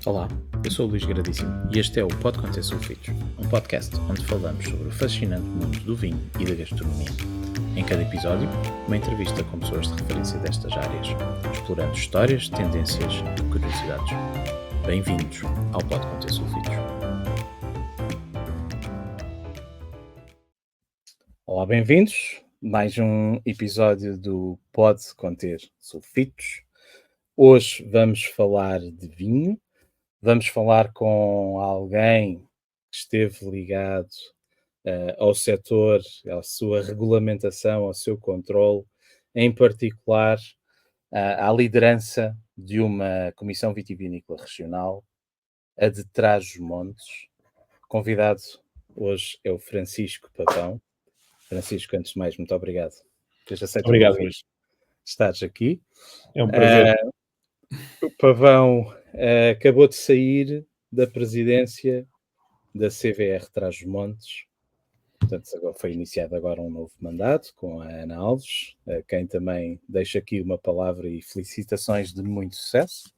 Olá, eu sou o Luís Gradíssimo e este é o Pode Conter Sulfitos, um podcast onde falamos sobre o fascinante mundo do vinho e da gastronomia. Em cada episódio, uma entrevista com pessoas de referência destas áreas, explorando histórias, tendências e curiosidades. Bem-vindos ao Pode Conter Sulfitos. Olá, bem-vindos. Mais um episódio do Pode Conter Sulfitos. Hoje vamos falar de vinho. Vamos falar com alguém que esteve ligado ao setor, à sua regulamentação, ao seu controle, em particular à liderança de uma Comissão Vitivinícola Regional, a de Trás-os-Montes. Convidado hoje é o Francisco Pavão. Francisco, antes de mais, muito obrigado por teres aceito o Obrigado, convite Luís. de estares aqui. É um prazer. O Pavão acabou de sair da presidência da CVR Trás-os-Montes. Portanto, foi iniciado agora um novo mandato com a Ana Alves, a quem também deixo aqui uma palavra e felicitações de muito sucesso.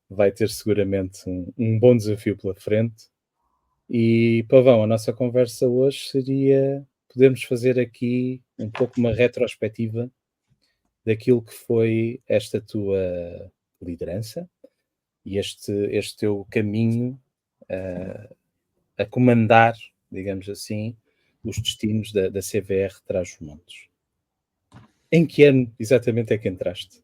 Vai ter seguramente um bom desafio pela frente. E, Pavão, a nossa conversa hoje seria podermos fazer aqui um pouco uma retrospectiva daquilo que foi esta tua liderança e este teu caminho a comandar, digamos assim, os destinos da CVR Trás-os-Montes. Em que ano exatamente é que entraste?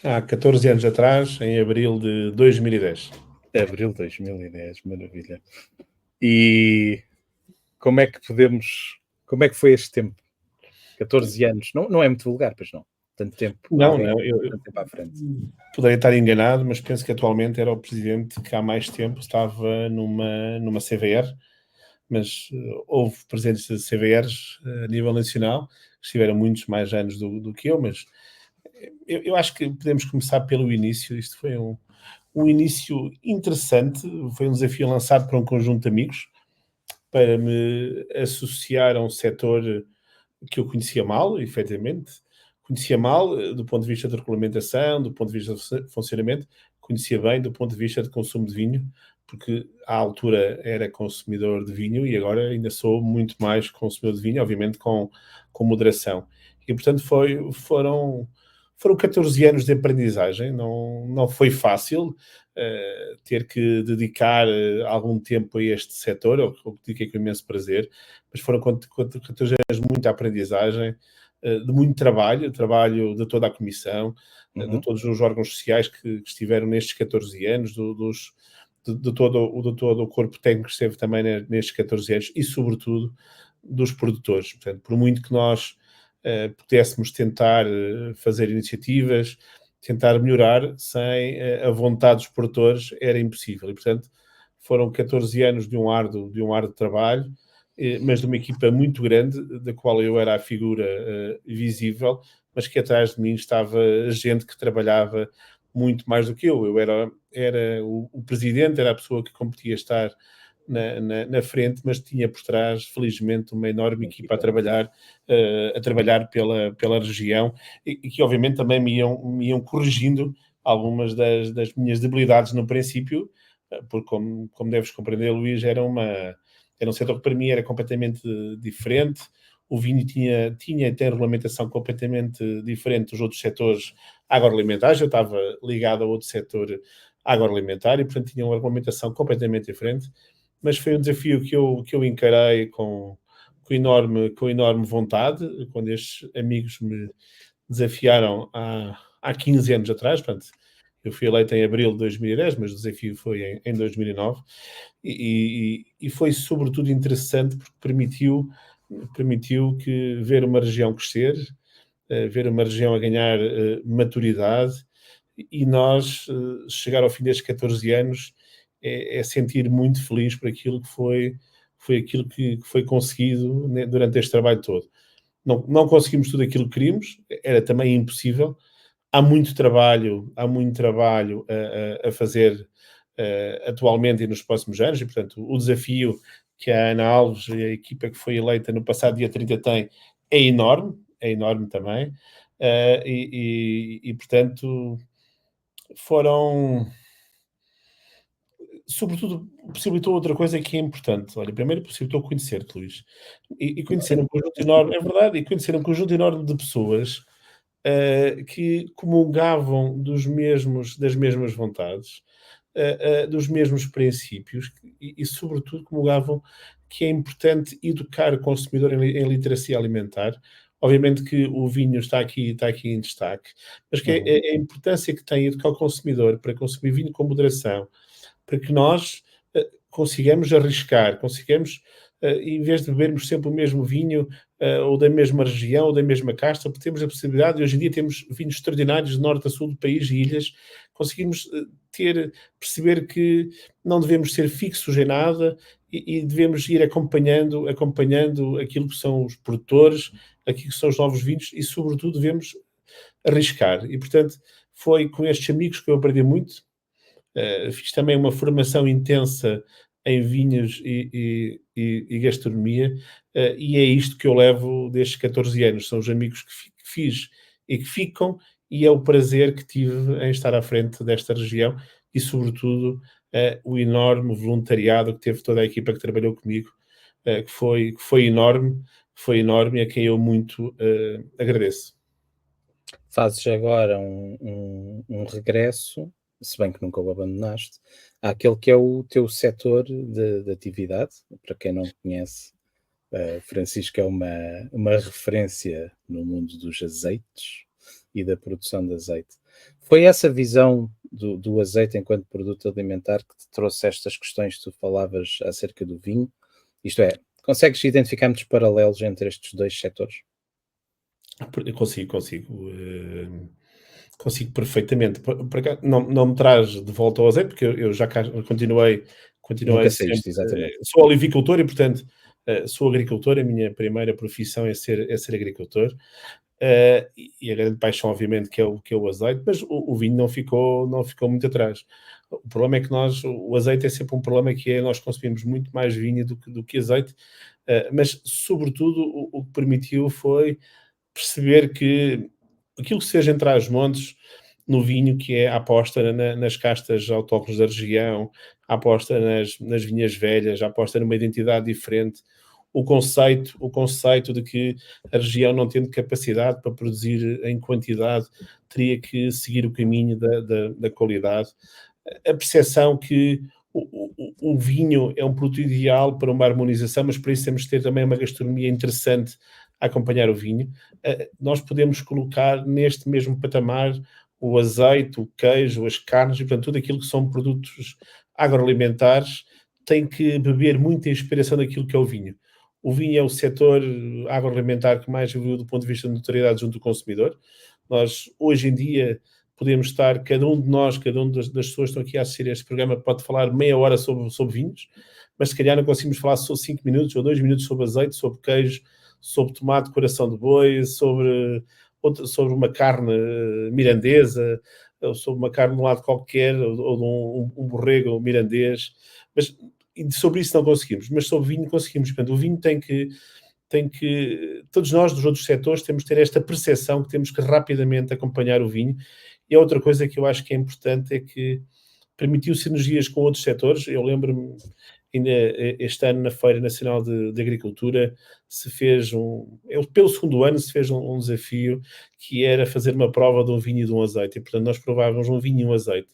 Há 14 anos atrás, em abril de 2010. Abril de 2010, maravilha. E como é que como é que foi este tempo? 14 anos, não é muito vulgar, pois não? Tanto tempo, Não, alguém eu tanto tempo à frente. poderia estar enganado, mas penso que atualmente era o presidente que há mais tempo estava numa CVR, mas houve presidentes de CVRs a nível nacional, que estiveram muitos mais anos do que eu, mas eu acho que podemos começar pelo início. Isto foi um início interessante, foi um desafio lançado por um conjunto de amigos para me associar a um setor que eu conhecia mal, efetivamente. Conhecia mal do ponto de vista de regulamentação, do ponto de vista de funcionamento, conhecia bem do ponto de vista de consumo de vinho, porque à altura era consumidor de vinho e agora ainda sou muito mais consumidor de vinho, obviamente com moderação. E, portanto, foram 14 anos de aprendizagem, não foi fácil ter que dedicar algum tempo a este setor, eu dediquei com imenso prazer, mas foram 14 anos de muita aprendizagem, de muito trabalho de toda a Comissão, de todos os órgãos sociais que estiveram nestes 14 anos, de todo o corpo técnico que esteve também nestes 14 anos e, sobretudo, dos produtores. Portanto, por muito que nós pudéssemos tentar fazer iniciativas, tentar melhorar, sem a vontade dos produtores era impossível. E, portanto, foram 14 anos de um árduo trabalho, mas de uma equipa muito grande, da qual eu era a figura visível, mas que atrás de mim estava gente que trabalhava muito mais do que eu. Eu era o presidente, era a pessoa que competia estar na frente, mas tinha por trás, felizmente, uma enorme equipa a trabalhar pela região e que, obviamente, também me iam corrigindo algumas das minhas debilidades no princípio, porque, como deves compreender, Luís, era um setor que para mim era completamente diferente. O vinho tinha e tem regulamentação completamente diferente dos outros setores agroalimentares. Eu estava ligado a outro setor agroalimentar e, portanto, tinha uma regulamentação completamente diferente. Mas foi um desafio que eu encarei com enorme vontade, quando estes amigos me desafiaram há 15 anos atrás. Portanto, eu fui eleito em abril de 2010, mas o desafio foi em 2009. E foi sobretudo interessante porque permitiu que ver uma região crescer, ver uma região a ganhar maturidade e nós chegar ao fim destes 14 anos é sentir muito feliz por aquilo que foi aquilo que foi conseguido, né, durante este trabalho todo. Não conseguimos tudo aquilo que queríamos, era também impossível. Há muito trabalho a fazer atualmente e nos próximos anos, e portanto o desafio que a Ana Alves e a equipa que foi eleita no passado dia 30 tem é enorme também, portanto foram sobretudo, possibilitou outra coisa que é importante. Olha, primeiro possibilitou conhecer-te, Luís, e conhecer um conjunto enorme, é verdade, e conhecer um conjunto enorme de pessoas que comungavam das mesmas vontades, dos mesmos princípios e, sobretudo, comungavam que é importante educar o consumidor em literacia alimentar. Obviamente que o vinho está aqui em destaque, mas que Uhum. a importância que tem educar o consumidor para consumir vinho com moderação, para que nós consigamos arriscar, consigamos, em vez de bebermos sempre o mesmo vinho, ou da mesma região, ou da mesma casta, porque temos a possibilidade, e hoje em dia temos vinhos extraordinários de norte a sul do país e ilhas, conseguimos perceber que não devemos ser fixos em nada e devemos ir acompanhando aquilo que são os produtores, aquilo que são os novos vinhos e, sobretudo, devemos arriscar. E, portanto, foi com estes amigos que eu aprendi muito. Fiz também uma formação intensa em vinhos e gastronomia, e é isto que eu levo destes 14 anos. São os amigos que fiz e que ficam, e é o prazer que tive em estar à frente desta região e, sobretudo, o enorme voluntariado que teve toda a equipa que trabalhou comigo, que foi enorme e a quem eu muito agradeço. Fazes agora um regresso, se bem que nunca o abandonaste, àquele que é o teu setor de atividade. Para quem não conhece, Francisco é uma referência no mundo dos azeites e da produção de azeite. Foi essa visão do azeite enquanto produto alimentar que te trouxe estas questões que tu falavas acerca do vinho? Isto é, consegues identificar muitos paralelos entre estes dois setores? Eu consigo perfeitamente. Por acaso, não me traz de volta ao azeite, porque eu já cá Nunca continuei sempre. saíste, exatamente. Sou olivicultor e, portanto, sou agricultor. A minha primeira profissão é ser agricultor. E a grande paixão, obviamente, que é o azeite, mas o vinho não ficou muito atrás. O problema é que o azeite é sempre um problema que é nós consumimos muito mais vinho do que azeite, mas, sobretudo, o que permitiu foi perceber que aquilo que se fez em Trás-os-Montes no vinho, que é a aposta nas castas autóctones da região, a aposta nas vinhas velhas, a aposta numa identidade diferente, o conceito de que a região, não tendo capacidade para produzir em quantidade, teria que seguir o caminho da qualidade, a percepção que o vinho é um produto ideal para uma harmonização, mas para isso temos que ter também uma gastronomia interessante a acompanhar o vinho. Nós podemos colocar neste mesmo patamar o azeite, o queijo, as carnes, e portanto tudo aquilo que são produtos agroalimentares tem que beber muita inspiração daquilo que é o vinho. O vinho é o setor agroalimentar que mais evoluiu do ponto de vista de notoriedade junto do consumidor. Nós, hoje em dia, podemos estar, cada um de nós, cada uma das pessoas que estão aqui a assistir a este programa pode falar meia hora sobre vinhos, mas se calhar não conseguimos falar só 5 minutos ou 2 minutos sobre azeite, sobre queijo, sobre tomate, coração de boi, sobre uma carne mirandesa, ou sobre uma carne de um lado qualquer, ou de um borrego mirandês, mas sobre isso não conseguimos, mas sobre vinho conseguimos. Portanto, o vinho todos nós dos outros setores temos que ter esta percepção que temos que rapidamente acompanhar o vinho. E a outra coisa que eu acho que é importante é que permitiu sinergias com outros setores. Eu lembro-me, ainda este ano, na Feira Nacional de Agricultura, pelo segundo ano, se fez um desafio que era fazer uma prova de um vinho e de um azeite. E, portanto, nós provávamos um vinho e um azeite.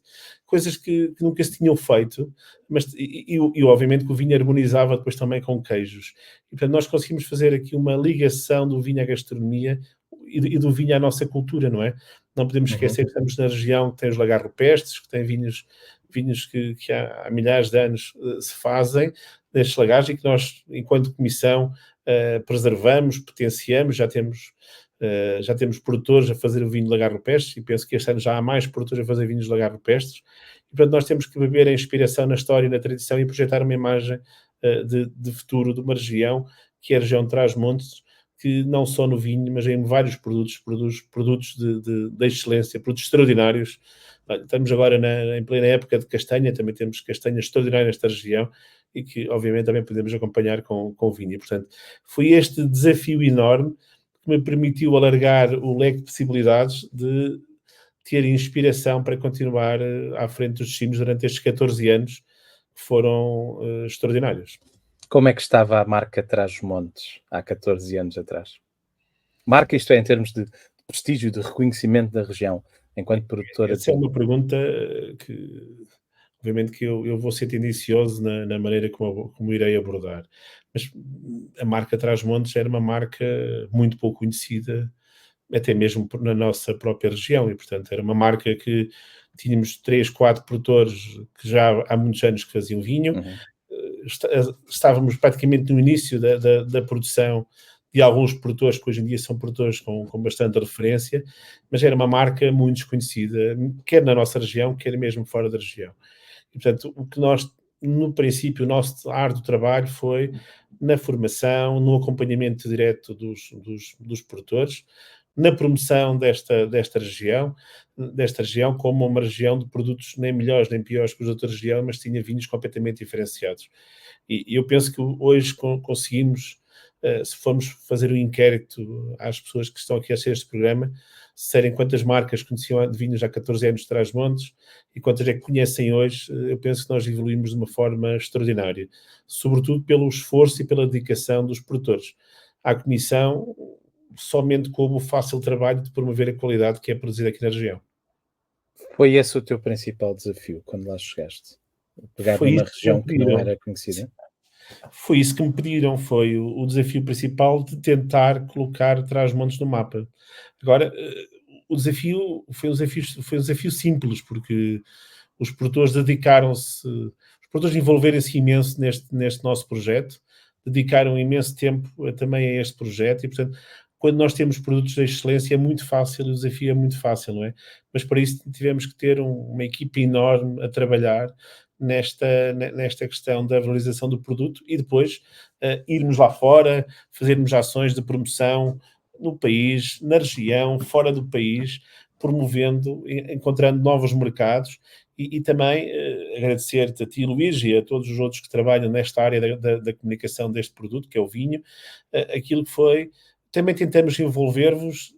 Coisas que nunca se tinham feito, mas, obviamente que o vinho harmonizava depois também com queijos. E, portanto, nós conseguimos fazer aqui uma ligação do vinho à gastronomia e do vinho à nossa cultura, não é? Não podemos Uhum. esquecer que estamos na região que tem os lagares rupestres, que tem vinhos que há milhares de anos se fazem destes lagares e que nós, enquanto comissão, preservamos, potenciamos, já temos produtores a fazer o vinho de lagar rupestres e penso que este ano já há mais produtores a fazer vinhos de lagar rupestres. E, portanto, nós temos que beber a inspiração na história e na tradição e projetar uma imagem de futuro de uma região, que é a região de Trás-os-Montes, que não só no vinho, mas em vários produtos de excelência, produtos extraordinários. Estamos agora em plena época de castanha, também temos castanhas extraordinárias nesta região e que, obviamente, também podemos acompanhar com vinho. E, portanto, foi este desafio enorme que me permitiu alargar o leque de possibilidades de ter inspiração para continuar à frente dos destinos durante estes 14 anos, foram extraordinários. Como é que estava a marca Trás-os-Montes há 14 anos atrás? Marca, isto é, em termos de prestígio, de reconhecimento da região, enquanto produtora Essa é de... uma pergunta que, obviamente, que eu vou ser tendencioso na maneira como irei abordar. Mas a marca Trás-os-Montes era uma marca muito pouco conhecida, até mesmo na nossa própria região, e, portanto, era uma marca que tínhamos 3, 4 produtores que já há muitos anos que faziam vinho. Uhum. Estávamos praticamente no início da produção de alguns produtores que hoje em dia são produtores com bastante referência, mas era uma marca muito desconhecida, quer na nossa região, quer mesmo fora da região. E, portanto, o que nós, no princípio, o nosso árduo trabalho foi na formação, no acompanhamento direto dos produtores, na promoção desta região como uma região de produtos nem melhores nem piores que os de outra região, mas tinha vinhos completamente diferenciados. E eu penso que hoje conseguimos, se formos fazer um inquérito às pessoas que estão aqui a assistir este programa, serem quantas marcas conheciam de vinhos há 14 anos de Trás-os-Montes e quantas é que conhecem hoje, eu penso que nós evoluímos de uma forma extraordinária, sobretudo pelo esforço e pela dedicação dos produtores. À Comissão, somente como o fácil trabalho de promover a qualidade que é produzida aqui na região. Foi esse o teu principal desafio quando lá chegaste? Pegar Foi numa isso que região me que não pediram. era conhecida? Foi isso que me pediram, foi o desafio principal de tentar colocar Trás-os-Montes no mapa. Agora, o desafio foi um desafio simples, porque os produtores dedicaram-se, os produtores envolverem-se imenso neste nosso projeto, dedicaram imenso tempo também a este projeto e, portanto, quando nós temos produtos de excelência é muito fácil, o desafio é muito fácil, não é? Mas para isso tivemos que ter uma equipe enorme a trabalhar nesta questão da valorização do produto e depois irmos lá fora, fazermos ações de promoção no país, na região, fora do país, promovendo, encontrando novos mercados e também agradecer-te a ti, Luís, e a todos os outros que trabalham nesta área da comunicação deste produto, que é o vinho, aquilo que foi, também tentamos envolver-vos,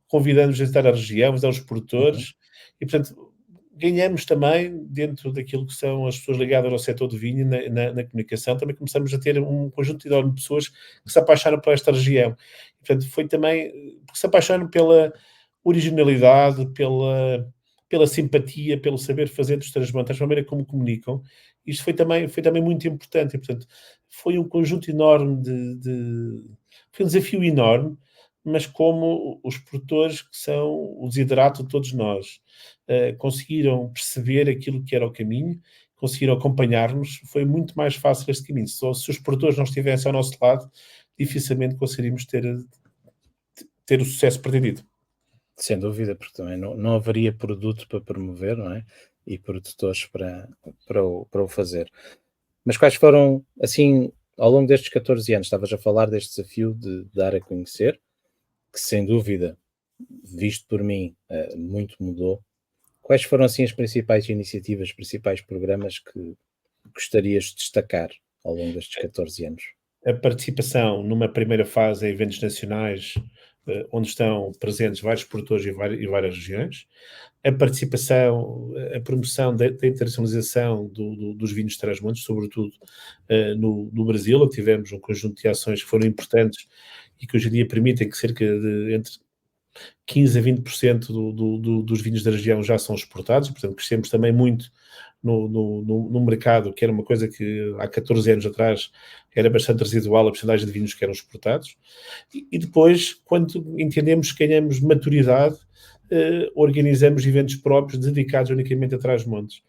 convidando-vos a visitar a região, visitar os Uhum. produtores, e portanto ganhamos também, dentro daquilo que são as pessoas ligadas ao setor do vinho, na comunicação, também começamos a ter um conjunto enorme de pessoas que se apaixonam por esta região. Portanto, foi também porque se apaixonam pela originalidade, pela simpatia, pelo saber fazer dos transmontes, a maneira como comunicam. Isto foi também muito importante. E, portanto, foi um conjunto enorme foi um desafio enorme, mas como os produtores, que são o desiderato de todos nós, conseguiram perceber aquilo que era o caminho, conseguiram acompanhar-nos, foi muito mais fácil este caminho. Só se os produtores não estivessem ao nosso lado, dificilmente conseguiríamos ter o sucesso pretendido. Sem dúvida, porque também não haveria produto para promover, não é? E produtores para o fazer. Mas quais foram, assim, ao longo destes 14 anos, estavas a falar deste desafio de dar a conhecer, que sem dúvida, visto por mim, muito mudou. Quais foram, assim, as principais iniciativas, os principais programas que gostarias de destacar ao longo destes 14 anos? A participação numa primeira fase em eventos nacionais, onde estão presentes vários produtores e várias regiões. A participação, a promoção da internacionalização dos vinhos de Trás-os-Montes, sobretudo no Brasil, onde tivemos um conjunto de ações que foram importantes e que hoje em dia permitem que cerca de entre 15 a 20% dos vinhos da região já são exportados, portanto crescemos também muito no mercado, que era uma coisa que há 14 anos atrás era bastante residual, a porcentagem de vinhos que eram exportados. E depois, quando entendemos que ganhamos maturidade, organizamos eventos próprios dedicados unicamente a Trás-os-Montes.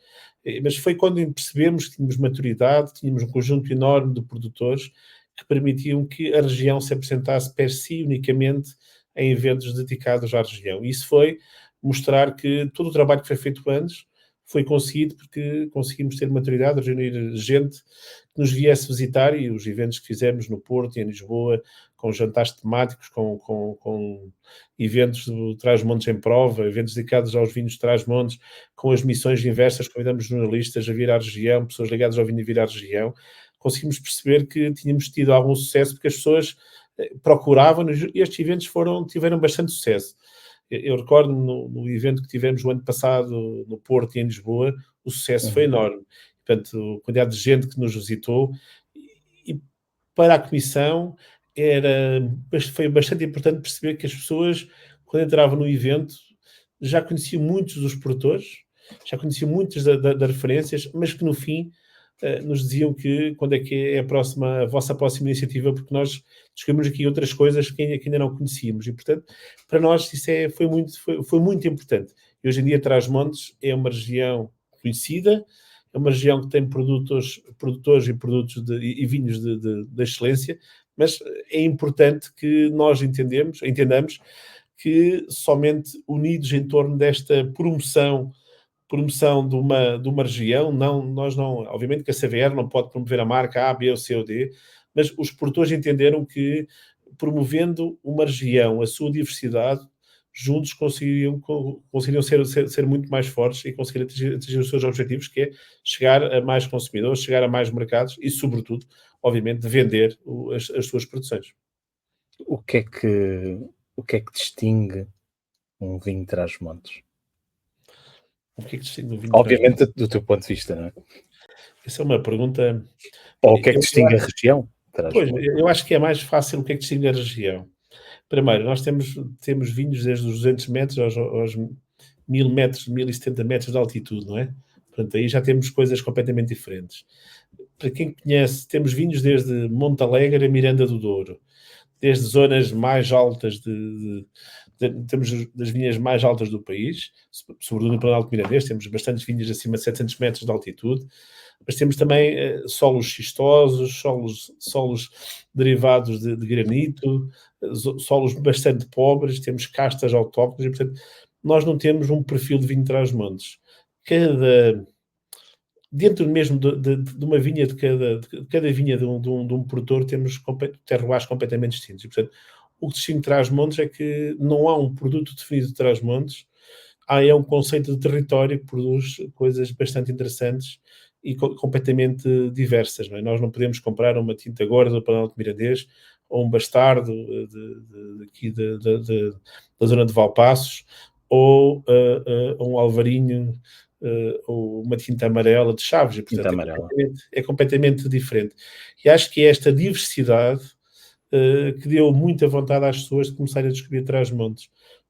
Mas foi quando percebemos que tínhamos maturidade, tínhamos um conjunto enorme de produtores que permitiam que a região se apresentasse per si unicamente em eventos dedicados à região. E isso foi mostrar que todo o trabalho que foi feito antes foi conseguido porque conseguimos ter maturidade, reunir gente que nos viesse visitar e os eventos que fizemos no Porto e em Lisboa, com jantares temáticos, com eventos de Trás-os-Montes em prova, eventos dedicados aos vinhos de Trás-os-Montes, com as missões inversas, convidamos jornalistas a vir à região, pessoas ligadas ao vinho a vir à região, conseguimos perceber que tínhamos tido algum sucesso porque as pessoas procuravam-nos e estes eventos tiveram bastante sucesso. Eu recordo no evento que tivemos o ano passado no Porto e em Lisboa, o sucesso foi enorme. portanto, a quantidade de gente que nos visitou, e para a Comissão foi bastante importante perceber que as pessoas, quando entravam no evento, já conheciam muitos dos produtores, já conheciam muitas das referências, mas que no fim nos diziam que quando é que é a vossa próxima iniciativa, porque nós descobrimos aqui outras coisas que ainda não conhecíamos. E, portanto, para nós isso foi muito importante. E hoje em dia Trás-os-Montes é uma região conhecida, é uma região que tem produtores e produtos e vinhos de excelência, mas é importante que nós entendamos que somente unidos em torno desta promoção de uma região, obviamente que a CVR não pode promover a marca A, B ou C ou D, mas os produtores entenderam que promovendo uma região, a sua diversidade, juntos conseguiriam ser muito mais fortes e conseguir atingir os seus objetivos, que é chegar a mais consumidores, chegar a mais mercados e, sobretudo, obviamente, vender as suas produções. O que é que distingue um vinho Trás-os-Montes? O que é que distingue o vinho? Obviamente, do teu ponto de vista, não é? Essa é uma pergunta... Ou o que é que distingue a região? Pois, eu acho que é mais fácil o que é que distingue a região. Primeiro, nós temos vinhos desde os 200 metros aos 1000 metros, 1070 metros de altitude, não é? Portanto, aí já temos coisas completamente diferentes. Para quem conhece, temos vinhos desde Monte Alegre a Miranda do Douro, desde zonas mais altas temos das vinhas mais altas do país, sobretudo no Planalto Mirandês, temos bastantes vinhas acima de 700 metros de altitude, mas temos também solos xistosos, solos derivados de granito, solos bastante pobres, temos castas autóctones, e, portanto, nós não temos um perfil de vinho de Trás-os-Montes. Dentro mesmo de uma vinha, de cada vinha de um produtor, temos terroirs completamente distintos. E, portanto, o que distingue Trás-os-Montes é que não há um produto definido de Trás-os-Montes, é um conceito de território que produz coisas bastante interessantes e completamente diversas. Não é? Nós não podemos comprar uma tinta gorda do Planalto Mirandês ou um bastardo aqui da zona de Valpaços ou um alvarinho ou uma tinta amarela de Chaves. E, portanto, é completamente diferente. E acho que é esta diversidade que deu muita vontade às pessoas de começarem a descobrir Trás-os-Montes.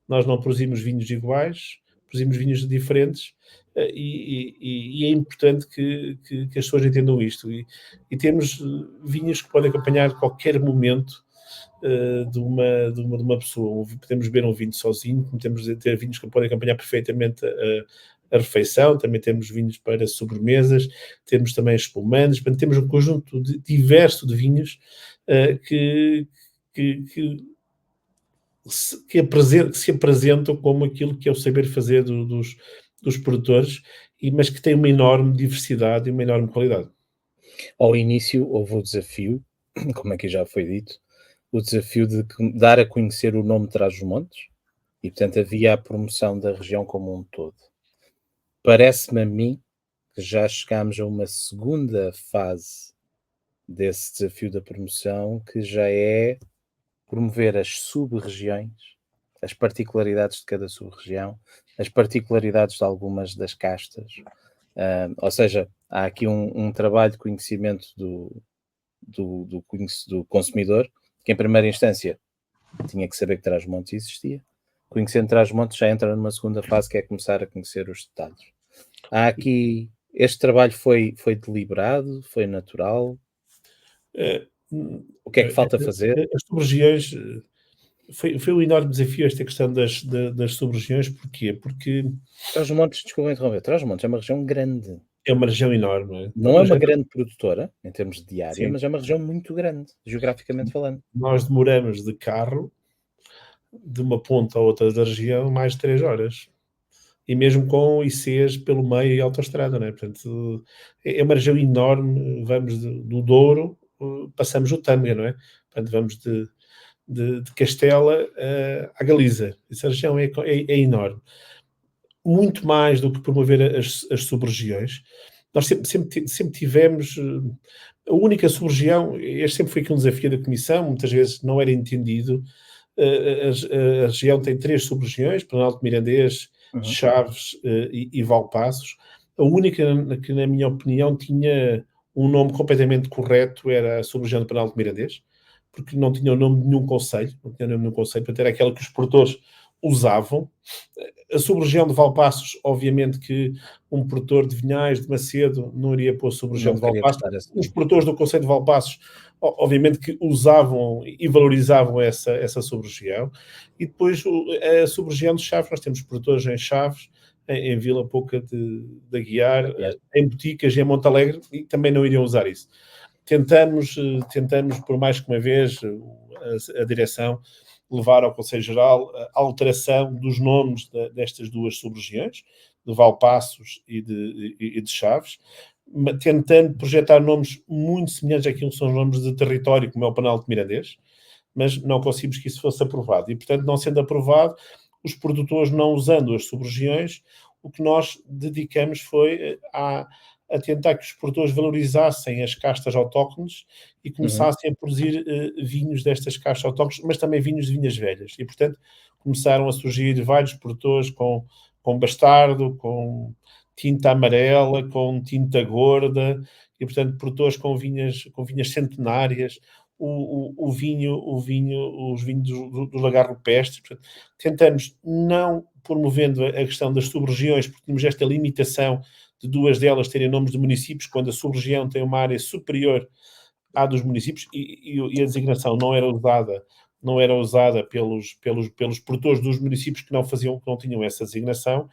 Nós não produzimos vinhos iguais, produzimos vinhos diferentes, e é importante que as pessoas entendam isto. E temos vinhos que podem acompanhar qualquer momento de uma pessoa. Podemos beber um vinho sozinho, como temos de ter vinhos que podem acompanhar perfeitamente a refeição, também temos vinhos para sobremesas, temos também espumantes, temos um conjunto diverso de vinhos que se apresentam como aquilo que é o saber fazer dos produtores, mas que tem uma enorme diversidade e uma enorme qualidade. Ao início houve o desafio, como aqui já foi dito, o desafio de dar a conhecer o nome Trás-os-Montes, e portanto havia a promoção da região como um todo. Parece-me a mim que já chegámos a uma segunda fase desse desafio da promoção, que já é promover as sub-regiões, as particularidades de cada sub-região, as particularidades de algumas das castas. Ou seja, há aqui um trabalho de conhecimento do consumidor, que em primeira instância tinha que saber que Trás-os-Montes existia. Conhecendo Trás-os-Montes já entra numa segunda fase, que é começar a conhecer os detalhes. Há aqui, este trabalho foi deliberado, foi natural? O que é que falta fazer? As sub-regiões, foi um enorme desafio esta questão das sub-regiões. Porquê? Porque Trás-os-Montes, desculpa interromper, Trás-os-Montes é uma região grande. é uma região enorme. Não é uma grande produtora, em termos de área, Sim. mas é uma região muito grande, geograficamente falando. Nós demoramos de carro, de uma ponta a outra da região, mais de 3 horas. E mesmo com ICs pelo meio e autoestrada, não é? Portanto, é uma região enorme. Vamos do Douro, passamos o Tâmega, não é? Portanto, vamos de Castela a Galiza. Essa região é enorme. Muito mais do que promover as sub-regiões. Nós sempre tivemos a única sub-região. Este sempre foi aqui um desafio da Comissão, muitas vezes não era entendido. A região tem 3 sub-regiões: Planalto Mirandês, Chaves e Valpaços, A única que, na minha opinião, tinha um nome completamente correto era a sub-região do Penal de Mirandês, porque não tinha o nome de nenhum concelho, portanto era aquela que os produtores usavam. A sub-região de Valpaços, obviamente que um produtor de Vinhais, de Macedo, não iria pôr a sub-região Não de queria Valpaços. prestar esse Os nome. produtores do concelho de Valpaços, obviamente que usavam e valorizavam essa sub-região. E depois a sub-região de Chaves, nós temos produtores em Chaves, em Vila Pouca de Aguiar, em Boticas e em Montalegre, e também não iriam usar isso. Tentamos, por mais que uma vez, a direção levar ao Conselho Geral a alteração dos nomes destas duas sub-regiões, de Valpaços e de Chaves, tentando projetar nomes muito semelhantes àquilo que são os nomes de território, como é o Penal de Mirandês, mas não conseguimos que isso fosse aprovado. E, portanto, não sendo aprovado, os produtores não usando as sub-regiões, o que nós dedicamos foi a tentar que os produtores valorizassem as castas autóctones e começassem a produzir vinhos destas castas autóctones, mas também vinhos de vinhas velhas. E, portanto, começaram a surgir vários produtores com bastardo, com tinta amarela, com tinta gorda, e, portanto, produtores com vinhas centenárias, os vinhos do lagar rupestre. Portanto, tentamos, não promovendo a questão das sub-regiões, porque temos esta limitação de duas delas terem nomes de municípios, quando a sub-região tem uma área superior à dos municípios, e a designação não era usada pelos produtores dos municípios que não tinham essa designação.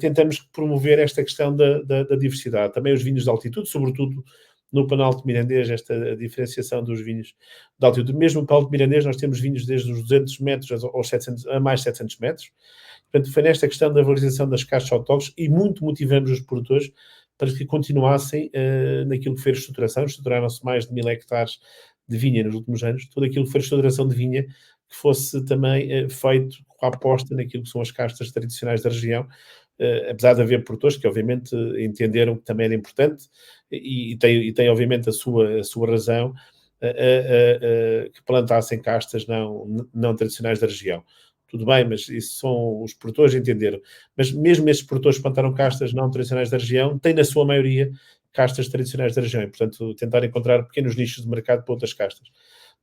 Tentamos promover esta questão da diversidade. Também os vinhos de altitude, sobretudo no Penal de Mirandês, esta diferenciação dos vinhos de altitude. Mesmo no Penal de Mirandês nós temos vinhos desde os 200 metros aos 700, a mais 700 metros. Portanto, foi nesta questão da valorização das castas autóctones e muito motivamos os produtores para que continuassem naquilo que foi a estruturação. Estruturaram-se mais de 1000 hectares de vinha nos últimos anos. Tudo aquilo que foi a estruturação de vinha que fosse também feito com a aposta naquilo que são as castas tradicionais da região, apesar de haver produtores que obviamente entenderam que também era importante e tem obviamente a sua razão, que plantassem castas não tradicionais da região. Tudo bem, mas isso são os produtores entenderam. Mas mesmo esses produtores que plantaram castas não tradicionais da região, têm na sua maioria castas tradicionais da região e, portanto, tentar encontrar pequenos nichos de mercado para outras castas.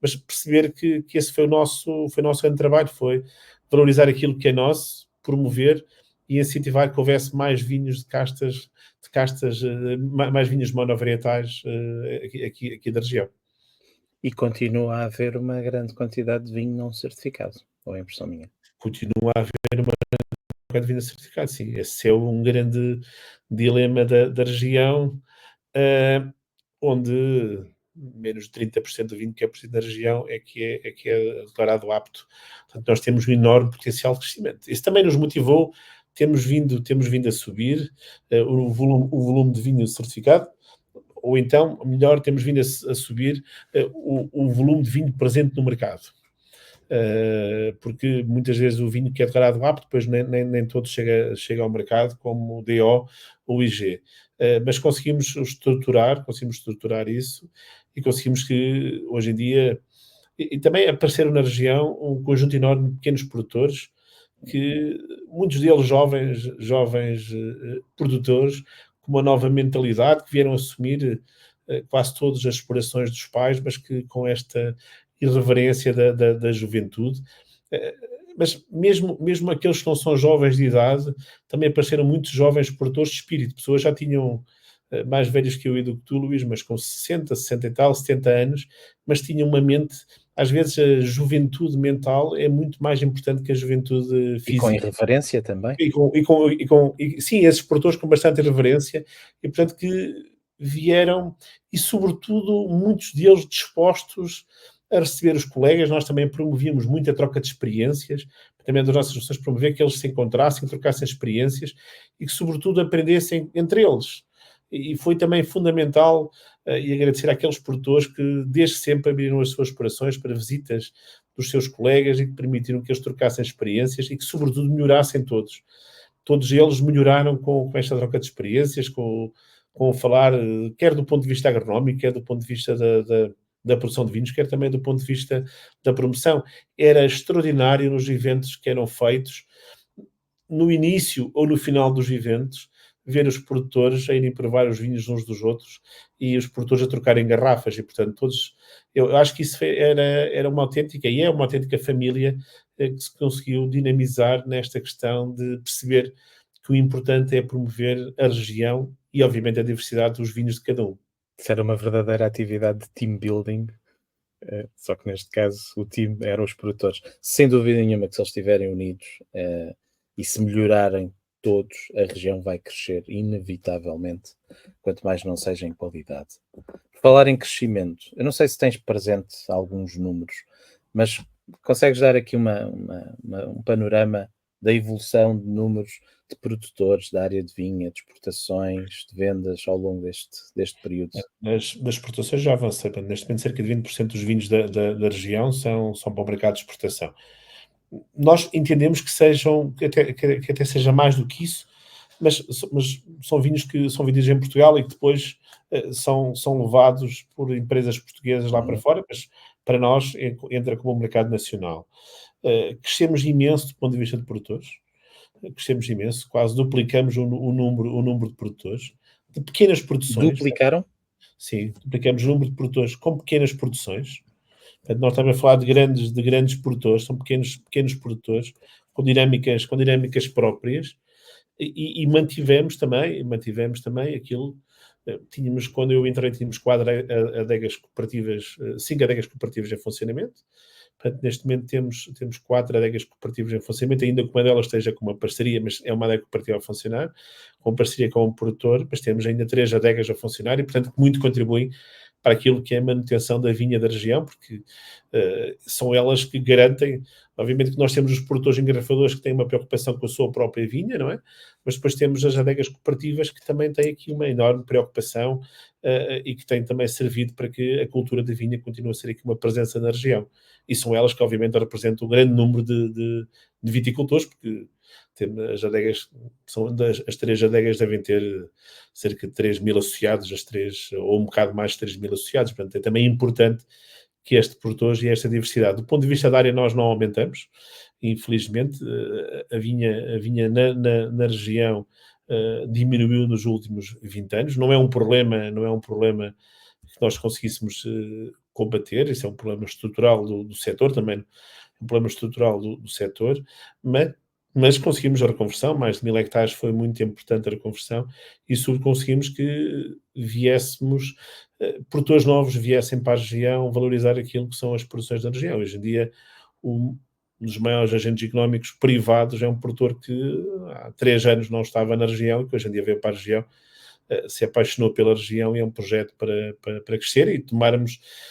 Mas perceber que esse foi o nosso grande trabalho, foi valorizar aquilo que é nosso, promover e incentivar que houvesse mais vinhos de castas, mais vinhos monovarietais aqui da região. E continua a haver uma grande quantidade de vinho não certificado, ou é impressão minha? Continua a haver uma grande de vinho certificado, sim. Esse é um grande dilema da região, onde menos de 30% do vinho que é produzido na região é que é declarado apto. Portanto, nós temos um enorme potencial de crescimento. Isso também nos motivou, temos vindo a subir o volume de vinho certificado, ou então, melhor, temos vindo a subir o volume de vinho presente no mercado. Porque muitas vezes o vinho que é declarado apto, depois nem todo chega ao mercado, como o DO ou o IG. Mas conseguimos estruturar isso e conseguimos que, hoje em dia, e também apareceram na região um conjunto enorme de pequenos produtores, que muitos deles jovens produtores, com uma nova mentalidade, que vieram assumir quase todas as explorações dos pais, mas que com esta irreverência da juventude. Mas mesmo aqueles que não são jovens de idade, também apareceram muitos jovens produtores de espírito. Pessoas já tinham mais velhos que eu e do que tu, Luís, mas com 60, 60 e tal, 70 anos, mas tinham uma mente. Às vezes a juventude mental é muito mais importante que a juventude física. E com irreverência também. Sim, esses produtores com bastante irreverência, e portanto que vieram, e sobretudo muitos deles dispostos a receber os colegas. Nós também promovíamos muito a troca de experiências, também das nossas ações promover que eles se encontrassem, trocassem experiências e que sobretudo aprendessem entre eles. E foi também fundamental, e agradecer àqueles produtores que desde sempre abriram as suas corações para visitas dos seus colegas e que permitiram que eles trocassem experiências e que sobretudo melhorassem todos. Todos eles melhoraram com esta troca de experiências, com falar, quer do ponto de vista agronómico, quer do ponto de vista da produção de vinhos, quer também do ponto de vista da promoção. Era extraordinário nos eventos que eram feitos, no início ou no final dos eventos, ver os produtores a irem provar os vinhos uns dos outros e os produtores a trocarem garrafas, e portanto todos, eu acho que isso era uma autêntica, e é uma autêntica família que se conseguiu dinamizar nesta questão de perceber que o importante é promover a região e obviamente a diversidade dos vinhos de cada um. Isso era uma verdadeira atividade de team building, só que neste caso o time eram os produtores. Sem dúvida nenhuma que se eles estiverem unidos e se melhorarem todos, a região vai crescer inevitavelmente, quanto mais não seja em qualidade. Por falar em crescimento, eu não sei se tens presente alguns números, mas consegues dar aqui um panorama da evolução de números de produtores da área de vinha, de exportações, de vendas ao longo deste período? Das exportações já avançei. Portanto, neste momento, cerca de 20% dos vinhos da região são para o mercado de exportação. Nós entendemos que até seja mais do que isso, mas são vinhos que são vendidos em Portugal e que depois são levados por empresas portuguesas lá para fora, mas para nós entra como um mercado nacional. Crescemos imenso do ponto de vista de produtores, crescemos imenso, quase duplicamos o número de produtores, de pequenas produções. Duplicaram? Sim, duplicamos o número de produtores com pequenas produções. Portanto, nós estamos a falar de grandes produtores, são pequenos produtores com dinâmicas próprias, e mantivemos também aquilo. Quando eu entrei, tínhamos 4 adegas cooperativas, 5 adegas cooperativas em funcionamento. Portanto, neste momento temos 4 adegas cooperativas em funcionamento, ainda que uma delas esteja com uma parceria, mas é uma adega cooperativa a funcionar, com parceria com um produtor, mas temos ainda 3 adegas a funcionar e, portanto, muito contribuem para aquilo que é a manutenção da vinha da região, porque são elas que garantem, obviamente que nós temos os produtores engarrafadores que têm uma preocupação com a sua própria vinha, não é? Mas depois temos as adegas cooperativas que também têm aqui uma enorme preocupação e que têm também servido para que a cultura da vinha continue a ser aqui uma presença na região. E são elas que, obviamente, representam um grande número de viticultores, porque as adegas, as 3 adegas devem ter cerca de 3.000 associados, as 3, ou um bocado mais de 3.000 associados. Portanto, é também importante que este produtor e esta diversidade. Do ponto de vista da área, nós não aumentamos, infelizmente. A vinha na região diminuiu nos últimos 20 anos. Não é um problema que nós conseguíssemos combater, isso é um problema estrutural do setor, também um problema estrutural do setor, mas conseguimos a reconversão, mais de 1.000 hectares foi muito importante a reconversão, e sobretudo conseguimos que produtores novos viessem para a região valorizar aquilo que são as produções da região. Hoje em dia, um dos maiores agentes económicos privados é um produtor que há 3 anos não estava na região e que hoje em dia veio para a região, se apaixonou pela região, e é um projeto para crescer, e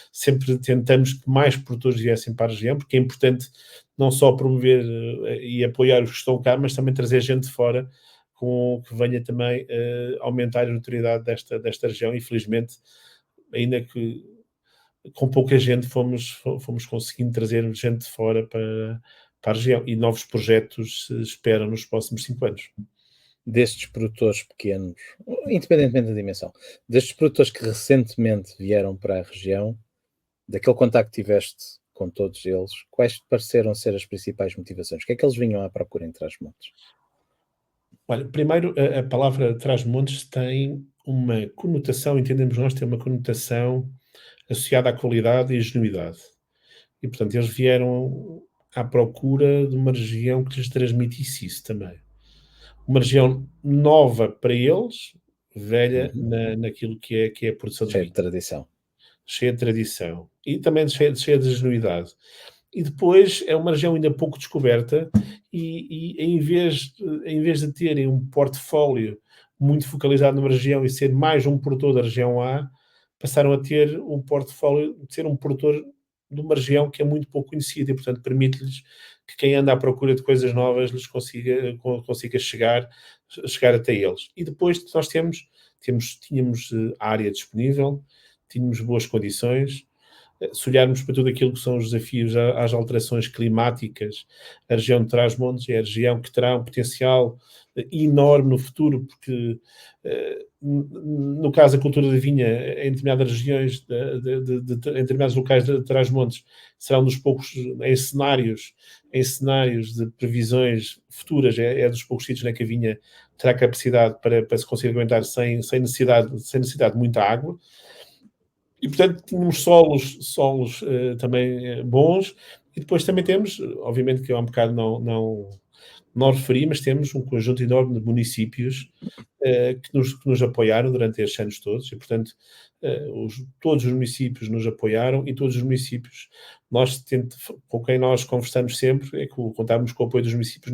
sempre tentamos que mais produtores viessem para a região, porque é importante não só promover e apoiar os que estão cá, mas também trazer gente de fora que venha também aumentar a notoriedade desta região. Infelizmente, ainda que com pouca gente, fomos conseguindo trazer gente de fora para a região, e novos projetos se esperam nos próximos 5 anos. Destes produtores pequenos, independentemente da dimensão, destes produtores que recentemente vieram para a região, daquele contacto que tiveste com todos eles, quais te pareceram ser as principais motivações? O que é que eles vinham à procura em Trás-os-Montes? Olha, primeiro, a palavra Trás-os-Montes tem uma conotação, entendemos nós, tem uma conotação associada à qualidade e à genuidade. E, portanto, eles vieram à procura de uma região que lhes transmitisse isso também. Uma região nova para eles, velha naquilo que é a produção de Cheio vinho. de tradição. Cheia de tradição. E também cheia de genuidade. E depois é uma região ainda pouco descoberta, e em vez de terem um portfólio muito focalizado numa região e ser mais um produtor da região A, passaram a ter um portfólio de ser um produtor de uma região que é muito pouco conhecida, e, portanto, permite-lhes que quem anda à procura de coisas novas lhes consiga chegar até eles. E depois nós tínhamos a área disponível, tínhamos boas condições. Se olharmos para tudo aquilo que são os desafios às alterações climáticas, a região de Trás-os-Montes é a região que terá um potencial enorme no futuro, porque no caso da cultura da vinha, em determinadas regiões, em determinados locais de Trás-os-Montes, será um dos poucos, em cenários de previsões futuras, é dos poucos sítios, né, que a vinha terá capacidade para se conseguir aguentar sem necessidade de muita água. E, portanto, tínhamos solos também bons, e depois também temos, obviamente que há um bocado não referi, mas temos um conjunto enorme de municípios que nos apoiaram durante estes anos todos, e, portanto, todos os municípios nos apoiaram, e todos os municípios, com quem nós conversamos sempre, é que contávamos com o apoio dos municípios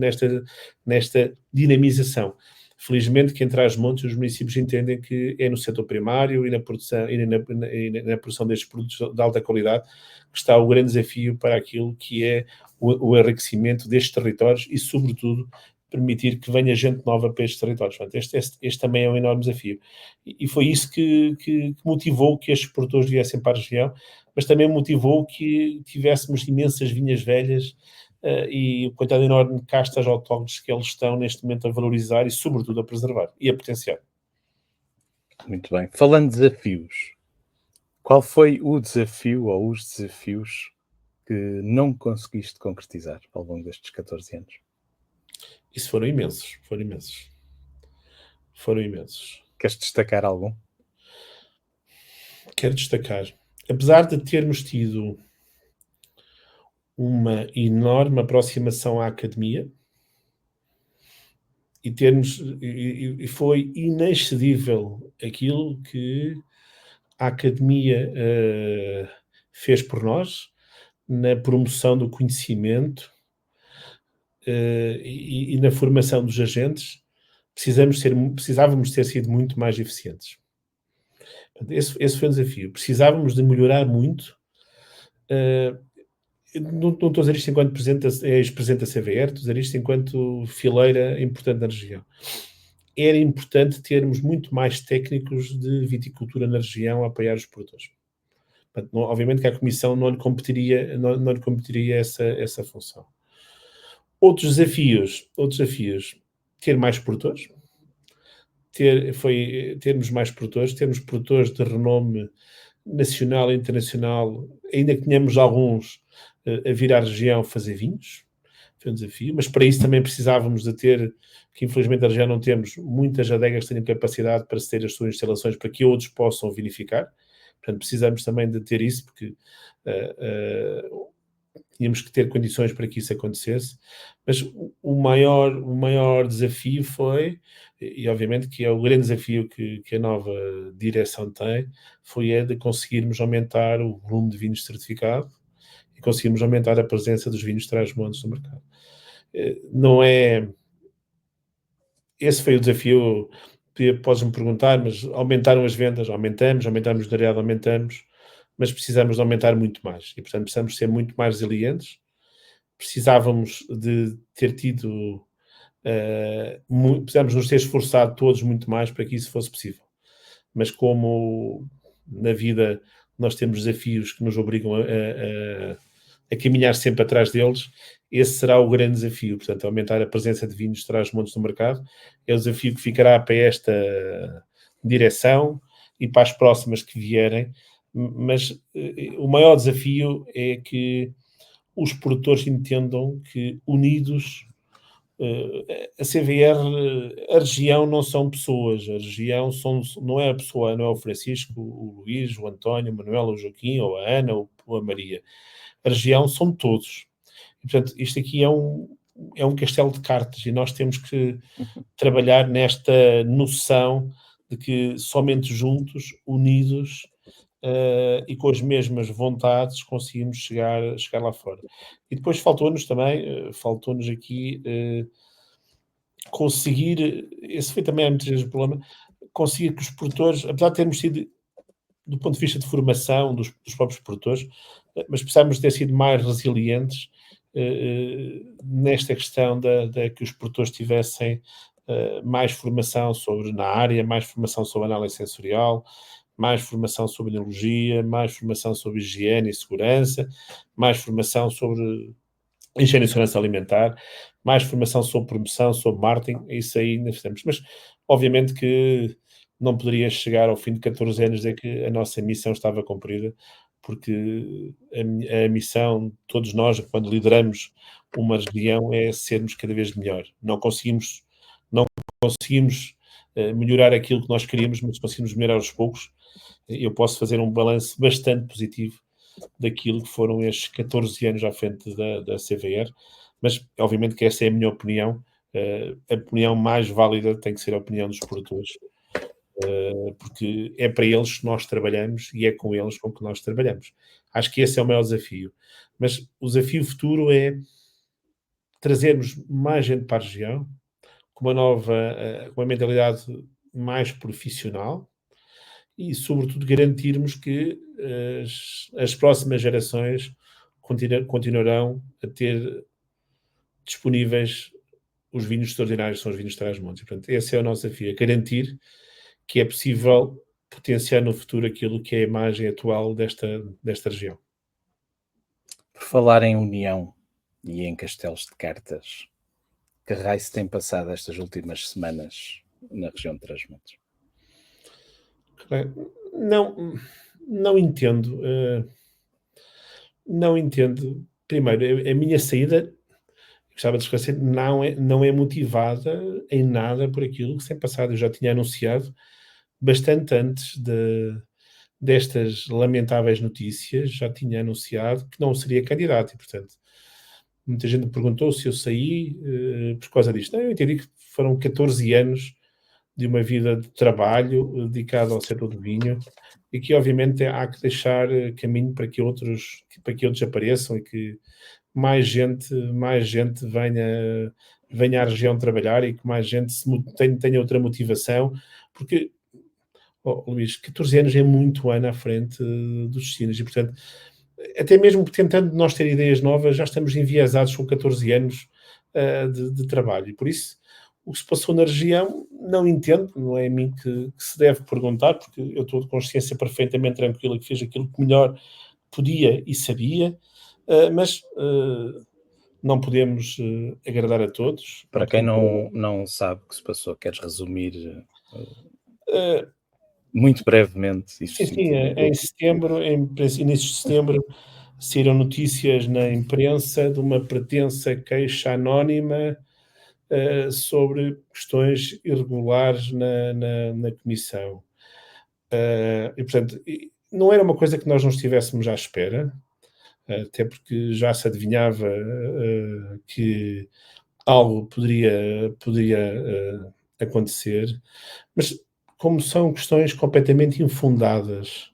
nesta dinamização. Felizmente que em Trás-os-Montes os municípios entendem que é no setor primário e na produção destes produtos de alta qualidade que está o grande desafio para aquilo que é o enriquecimento destes territórios e, sobretudo, permitir que venha gente nova para estes territórios. Portanto, este também é um enorme desafio. E foi isso que motivou que estes produtores viessem para a região, mas também motivou que tivéssemos imensas vinhas velhas e a quantidade enorme de castas autóctones que eles estão neste momento a valorizar e, sobretudo, a preservar e a potenciar. Muito bem. Falando de desafios, qual foi o desafio ou os desafios que não conseguiste concretizar ao longo destes 14 anos? Isso foram imensos, foram imensos. Foram imensos. Queres destacar algum? Quero destacar, apesar de termos tido uma enorme aproximação à academia e foi inexcedível aquilo que a academia fez por nós na promoção do conhecimento e na formação dos agentes. Precisávamos ter sido muito mais eficientes. Esse foi um desafio. Precisávamos de melhorar muito. Não estou a dizer isto enquanto ex-presidente da CVR, estou a dizer isto enquanto fileira importante na região. Era importante termos muito mais técnicos de viticultura na região a apoiar os produtores. Portanto, obviamente que a Comissão não lhe competiria essa função. Outros desafios, ter mais produtores, termos mais produtores, termos produtores de renome nacional e internacional, ainda que tenhamos alguns a vir à região fazer vinhos, foi um desafio, mas para isso também precisávamos de ter, que infelizmente a região não temos, muitas adegas que tenham capacidade para ter as suas instalações para que outros possam vinificar. Portanto, precisamos também de ter isso, porque tínhamos que ter condições para que isso acontecesse. Mas o maior desafio foi, e obviamente que é o grande desafio que a nova direção tem, foi de conseguirmos aumentar o volume de vinhos certificados e conseguirmos aumentar a presença dos vinhos Trás-os-Montes no mercado. Não é... Esse foi o desafio. Podes-me perguntar, mas aumentaram as vendas? Aumentamos o voluntariado, aumentamos, mas precisamos de aumentar muito mais. E, portanto, precisamos ser muito mais resilientes. Precisávamos de ter tido... precisamos nos ter esforçado todos muito mais para que isso fosse possível. Mas como na vida nós temos desafios que nos obrigam a caminhar sempre atrás deles, esse será o grande desafio. Portanto, aumentar a presença de vinhos de Trás-os-Montes no mercado é o desafio que ficará para esta direção e para as próximas que vierem. Mas o maior desafio é que os produtores entendam que unidos, a CVR, a região não são pessoas, a região não é a pessoa, não é o Francisco, o Luís, o António, o Manuel, o Joaquim, ou a Ana, ou a Maria. A região são todos. E, portanto, isto aqui é um castelo de cartas e nós temos que trabalhar nesta noção de que somente juntos, unidos e com as mesmas vontades conseguimos chegar lá fora. E depois faltou-nos aqui conseguir, esse foi também muitas vezes o problema, conseguir que os produtores, apesar de termos sido, do ponto de vista de formação dos próprios produtores, mas precisávamos ter sido mais resilientes nesta questão de que os produtores tivessem mais formação na área, mais formação sobre análise sensorial, mais formação sobre enologia, mais formação sobre higiene e segurança, mais formação sobre higiene e segurança alimentar, mais formação sobre promoção, sobre marketing, isso aí ainda fizemos. Mas, obviamente que não poderia chegar ao fim de 14 anos de que a nossa missão estava cumprida, porque a missão de todos nós, quando lideramos uma região, é sermos cada vez melhor. Não conseguimos não conseguimos melhorar aquilo que nós queríamos, mas conseguimos melhorar aos poucos. Eu posso fazer um balanço bastante positivo daquilo que foram estes 14 anos à frente da CVR, mas obviamente que essa é a minha opinião. A opinião mais válida tem que ser a opinião dos produtores, porque é para eles que nós trabalhamos e é com eles com que nós trabalhamos. Acho que esse é o maior desafio. Mas o desafio futuro é trazermos mais gente para a região, com uma mentalidade mais profissional e, sobretudo, garantirmos que as próximas gerações continuarão a ter disponíveis os vinhos extraordinários, que são os vinhos de Trás-os-Montes. Portanto, esse é o nosso desafio, é garantir que é possível potenciar no futuro aquilo que é a imagem atual desta região. Por falar em união e em castelos de cartas, que raio se tem passado estas últimas semanas na região de Trás-os-Montes? Não entendo. Não entendo. Primeiro, a minha saída, gostava de esclarecer, não é motivada em nada por aquilo que se tem passado. Eu já tinha anunciado bastante antes destas lamentáveis notícias, já tinha anunciado que não seria candidato e, portanto, muita gente me perguntou se eu saí por causa disto. Não, eu entendi que foram 14 anos de uma vida de trabalho dedicado ao setor do vinho e que, obviamente, há que deixar caminho para que outros apareçam e que mais gente venha à região trabalhar e que mais gente tenha outra motivação, porque, Luís, 14 anos é muito ano à frente dos destinos e, portanto, até mesmo tentando nós ter ideias novas, já estamos enviesados com 14 anos de trabalho. E por isso, o que se passou na região, não entendo, não é a mim que se deve perguntar, porque eu estou de consciência perfeitamente tranquila que fiz aquilo que melhor podia e sabia, mas não podemos agradar a todos. Para quem não sabe o que se passou, queres resumir muito brevemente? Isso Sim, em setembro, início de setembro, saíram notícias na imprensa de uma pretensa queixa anónima sobre questões irregulares na comissão. E, portanto, não era uma coisa que nós não estivéssemos à espera, até porque já se adivinhava que algo poderia acontecer, mas como são questões completamente infundadas,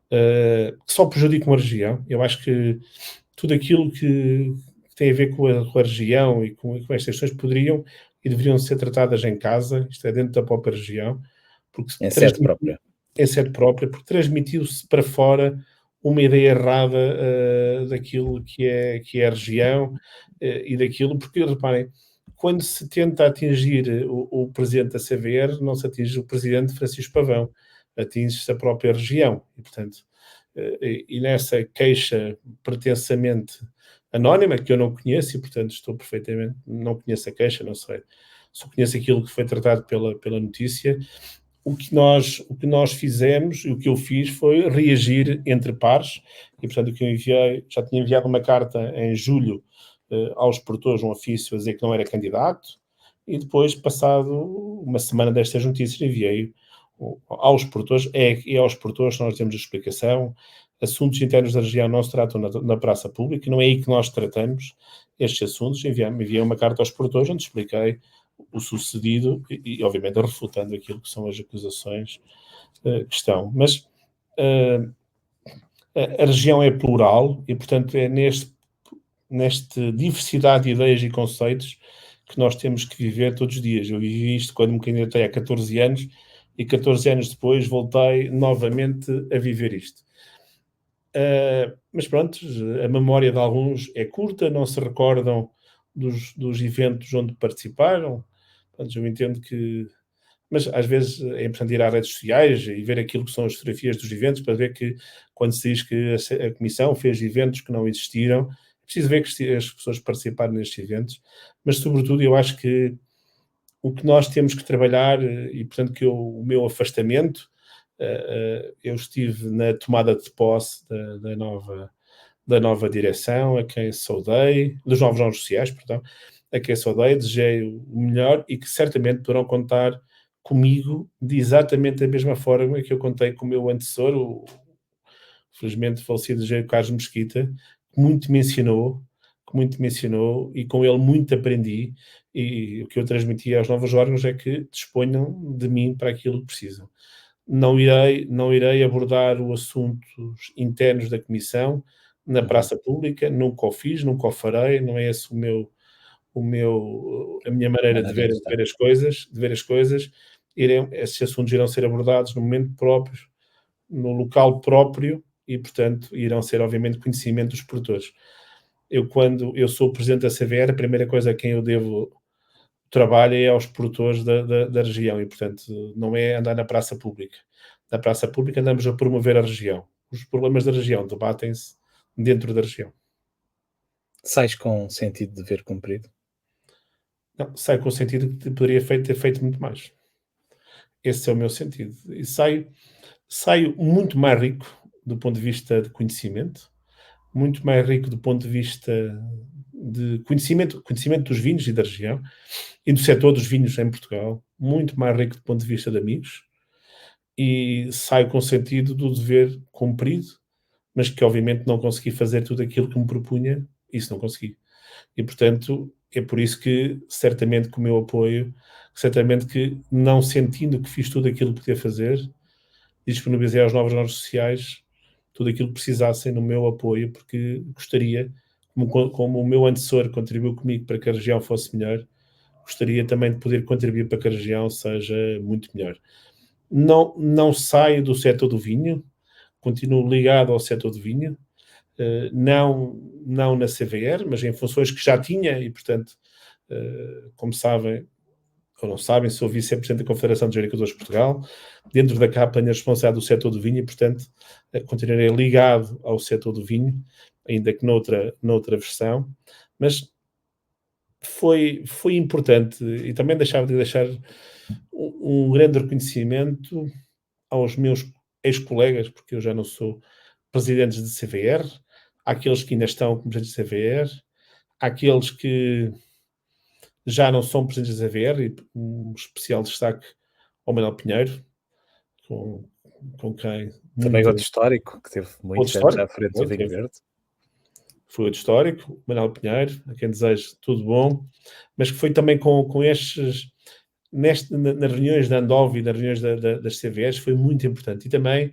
que só prejudicam a região, eu acho que tudo aquilo que tem a ver com a região e com estas questões poderiam e deveriam ser tratadas em casa, isto é, dentro da própria região, porque em sede própria. Em sede própria, porque transmitiu-se para fora uma ideia errada daquilo que é a região e daquilo, porque, reparem, quando se tenta atingir o presidente da CVR, não se atinge o presidente Francisco Pavão, atinge-se a própria região. E, portanto, e nessa queixa pretensamente anónima, que eu não conheço, e, portanto, não conheço a queixa, não sei, só conheço aquilo que foi tratado pela notícia. O que nós fizemos, e o que eu fiz, foi reagir entre pares, e, portanto, o que eu enviei, já tinha enviado uma carta em julho aos produtores, um ofício a dizer que não era candidato, e depois, passado uma semana destas notícias, enviei aos produtores, é aos produtores que nós temos a explicação. Assuntos internos da região não se tratam na praça pública, não é aí que nós tratamos estes assuntos. Enviei uma carta aos produtores onde expliquei o sucedido e obviamente, refutando aquilo que são as acusações que estão. Mas a região é plural e, portanto, é nesta diversidade de ideias e conceitos que nós temos que viver todos os dias. Eu vivi isto quando me candidatei há 14 anos e 14 anos depois voltei novamente a viver isto. Mas pronto, a memória de alguns é curta, não se recordam dos eventos onde participaram. Portanto, eu entendo que... Mas às vezes é importante ir às redes sociais e ver aquilo que são as fotografias dos eventos para ver que quando se diz que a Comissão fez eventos que não existiram, é preciso ver que as pessoas participaram nestes eventos, mas sobretudo eu acho que o que nós temos que trabalhar, e portanto que o meu afastamento, eu estive na tomada de posse da nova direção, a quem saudei, dos novos sociais, perdão, a quem só dei, desejei o melhor e que certamente poderão contar comigo de exatamente a mesma forma que eu contei com o meu antecessor, o felizmente falecido Jair Carlos Mesquita, que muito me ensinou e com ele muito aprendi, e o que eu transmiti aos novos órgãos é que disponham de mim para aquilo que precisam. Não irei abordar os assuntos internos da Comissão na praça pública, nunca o fiz, nunca o farei, não é esse a minha maneira de ver, as coisas. Esses assuntos irão ser abordados no momento próprio, no local próprio e, portanto, irão ser, obviamente, conhecimento dos produtores. Quando eu sou o presidente da CVR, a primeira coisa a quem eu devo trabalho é aos produtores da região e, portanto, não é andar na praça pública. Na praça pública andamos a promover a região. Os problemas da região debatem-se dentro da região. Sais com sentido de dever cumprido? Não, sai com o sentido que poderia ter feito muito mais. Esse é o meu sentido. E saio muito mais rico do ponto de vista de conhecimento, muito mais rico do ponto de vista de conhecimento dos vinhos e da região e do setor dos vinhos em Portugal, muito mais rico do ponto de vista de amigos, e saio com o sentido do dever cumprido, mas que obviamente não consegui fazer tudo aquilo que me propunha, isso não consegui. E, portanto, é por isso que, certamente, com o meu apoio, certamente que, não sentindo que fiz tudo aquilo que podia fazer, disponibilizei aos novos órgãos sociais tudo aquilo que precisassem no meu apoio, porque gostaria, como o meu antecessor contribuiu comigo para que a região fosse melhor, gostaria também de poder contribuir para que a região seja muito melhor. Não saio do setor do vinho, continuo ligado ao setor do vinho, não na CVR, mas em funções que já tinha e, portanto, como sabem, ou não sabem, sou vice-presidente da Confederação dos Agricultores de Portugal. Dentro da CAP tenho a responsabilidade do setor do vinho e, portanto, continuarei ligado ao setor do vinho, ainda que noutra versão, mas foi importante e também deixava de deixar um grande reconhecimento aos meus ex-colegas, porque eu já não sou presidente de CVR, àqueles que ainda estão como presidentes de CVR, àqueles que já não são presidentes da CVR, e um especial destaque ao Manuel Pinheiro, com quem... Também outro histórico, que teve muitos anos à frente do Vinho Verde. Foi outro histórico, Manuel Pinheiro, a quem desejo tudo bom, mas que foi também com estes... nas reuniões da Andov e nas reuniões das CVRs foi muito importante. E também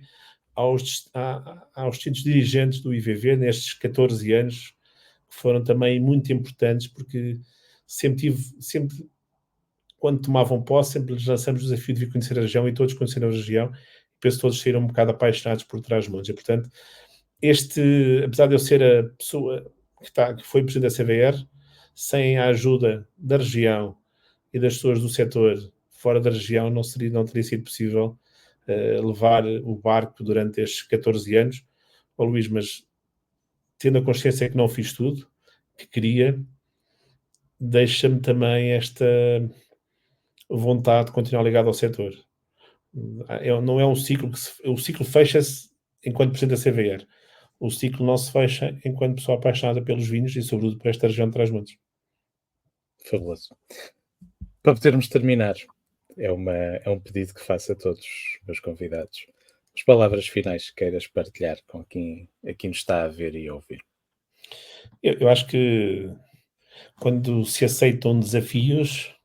aos distintos dirigentes do IVV nestes 14 anos, que foram também muito importantes, porque sempre, quando tomavam posse, sempre lhes lançamos o desafio de vir conhecer a região, e todos conheceram a região, e penso que todos saíram um bocado apaixonados por Trás-os-Montes. E, portanto, apesar de eu ser a pessoa que foi presidente da CVR, sem a ajuda da região e das pessoas do setor fora da região, não teria sido possível levar o barco durante estes 14 anos. Luís, mas tendo a consciência que não fiz tudo que queria, deixa-me também esta vontade de continuar ligado ao setor. Não é um ciclo o ciclo fecha-se enquanto presidente da CVR. O ciclo não se fecha enquanto pessoa apaixonada pelos vinhos e, sobretudo, por esta região de Trás-os-Montes. Fabuloso. Para podermos terminar, é um pedido que faço a todos os meus convidados. As palavras finais que queiras partilhar com quem aqui nos está a ver e a ouvir. Eu acho que quando se aceitam desafios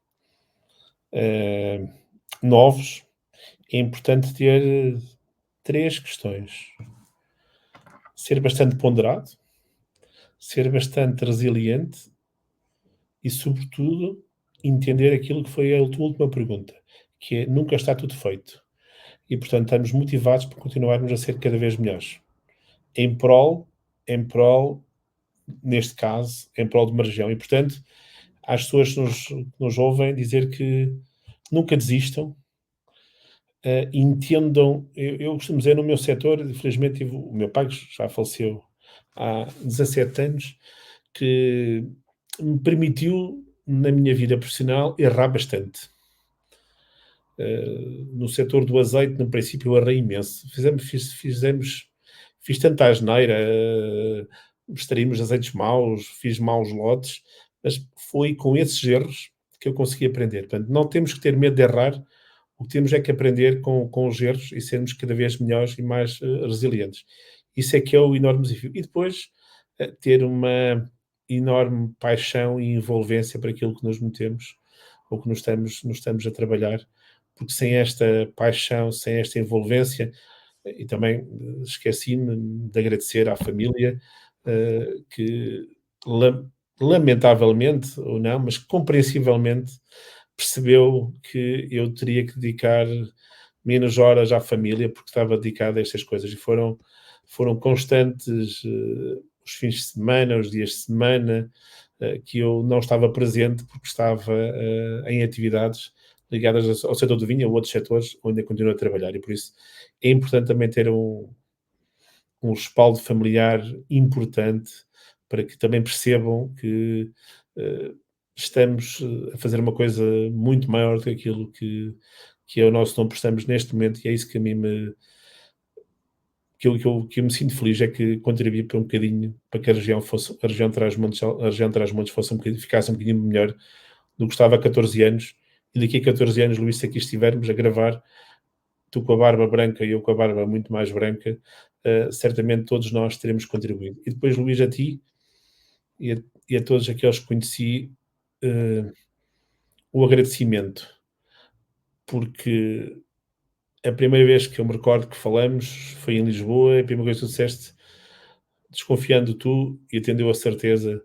novos, é importante ter 3 questões. Ser bastante ponderado, ser bastante resiliente e, sobretudo, entender aquilo que foi a última pergunta, que é: nunca está tudo feito. E, portanto, estamos motivados por continuarmos a ser cada vez melhores. Em prol, neste caso, em prol de uma região. E, portanto, às pessoas que nos ouvem, dizer que nunca desistam, entendam. Eu costumo dizer, no meu setor, infelizmente, o meu pai, que já faleceu há 17 anos, que me permitiu, na minha vida profissional, errar bastante. No setor do azeite, no princípio, eu errei imenso. Fiz tanta asneira, extraímos azeites maus, fiz maus lotes, mas foi com esses erros que eu consegui aprender. Portanto, não temos que ter medo de errar, o que temos é que aprender com os erros e sermos cada vez melhores e mais resilientes. Isso é que é o enorme desafio. E depois ter uma enorme paixão e envolvência para aquilo que nos metemos ou que nos estamos a trabalhar, porque sem esta paixão, sem esta envolvência, e também esqueci-me de agradecer à família que lamentavelmente ou não, mas compreensivelmente percebeu que eu teria que dedicar menos horas à família porque estava dedicado a estas coisas e foram constantes os fins de semana, os dias de semana que eu não estava presente porque estava em atividades ligadas ao setor do vinho ou outros setores onde eu continuo a trabalhar e por isso é importante também ter um respaldo familiar importante para que também percebam que estamos a fazer uma coisa muito maior do que aquilo que é o nosso nome, prestamos neste momento, e é isso que a mim que eu me sinto feliz, é que contribuí para um bocadinho para que a região de Trás-os-Montes ficasse um bocadinho melhor do que estava há 14 anos, e daqui a 14 anos, Luís, se aqui estivermos a gravar, tu com a barba branca e eu com a barba muito mais branca, certamente todos nós teremos contribuído. E depois, Luís, a ti e a todos aqueles que conheci, o agradecimento, porque a primeira vez que eu me recordo que falamos foi em Lisboa, e a primeira coisa que tu disseste, desconfiando tu, e atendeu a certeza,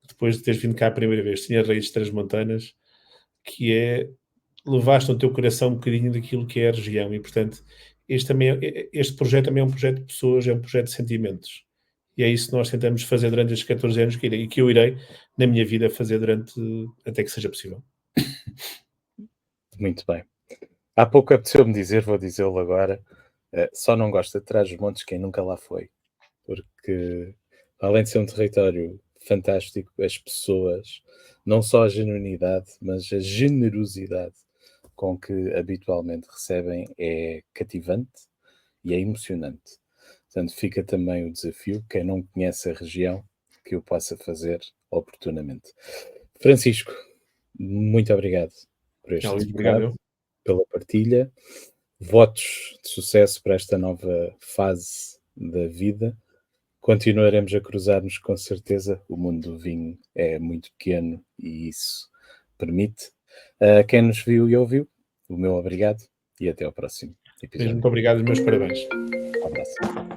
depois de teres vindo cá a primeira vez, tinha raízes transmontanas, que é levaste no teu coração um bocadinho daquilo que é a região, e portanto este projeto também é um projeto de pessoas, é um projeto de sentimentos, e é isso que nós tentamos fazer durante estes 14 anos e que eu irei na minha vida fazer durante até que seja possível. Muito bem. Há pouco apeteceu-me dizer, vou dizê-lo agora, só não gosta de Trás-os-Montes quem nunca lá foi, porque além de ser um território fantástico, as pessoas, não só a genuinidade, mas a generosidade com que habitualmente recebem é cativante e é emocionante. Portanto, fica também o desafio, quem não conhece a região, que o possa fazer oportunamente. Francisco, muito obrigado por Já, este Luís, obrigado bocado, eu. pela partilha. Votos de sucesso para esta nova fase da vida. Continuaremos a cruzar-nos com certeza. O mundo do vinho é muito pequeno e isso permite. A quem nos viu e ouviu, o meu obrigado e até ao próximo Mesmo episódio. muito obrigado e meus parabéns. Um abraço.